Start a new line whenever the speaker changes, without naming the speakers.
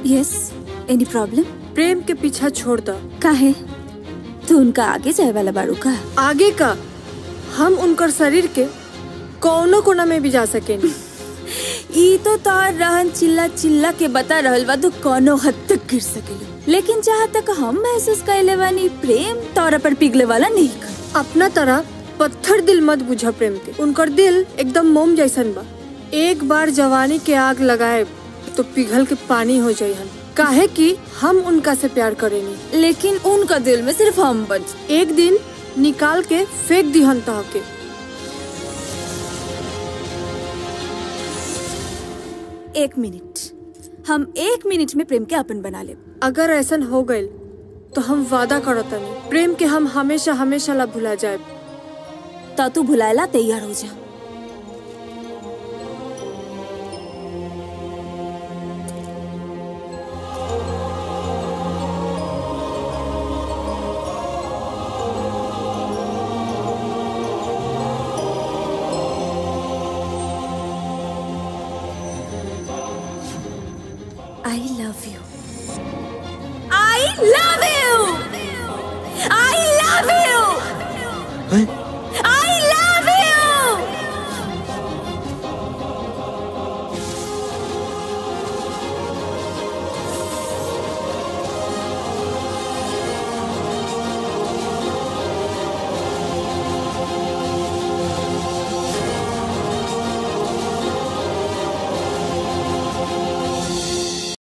Yes, एनी problem?
प्रेम के पीछा छोड़ दो।
काहे? तू उनका आगे जाए वाला बारू का?
आगे का हम उनकर शरीर के कौनो कोना में भी जा सकेनी।
ई तो तार रहन चिल्ला चिल्ला के बता रहल बा तू कोनो हद तक गिर सकेली, लेकिन जहाँ तक हम महसूस कैले बानी प्रेम तोरा पर पिघले वाला नहीं कर।
अपना तरह पत्थर दिल मत बुझा प्रेम के। उनकर दिल एकदम मोम जैसन बा। एक बार जवानी के आग लगाए तो पिघल के पानी हो जाये। काहे कि हम उनका से प्यार करेनी,
लेकिन उनका दिल में सिर्फ हम बच।
एक दिन निकाल के फेंक दिहन तहके।
एक मिनट, हम 1 मिनट में प्रेम के अपन बना ले।
अगर ऐसा हो गए तो हम वादा करतनी प्रेम के हम हमेशा हमेशा ला भुला जाए।
ता तू भुलाएला तैयार हो जा। I love you. I love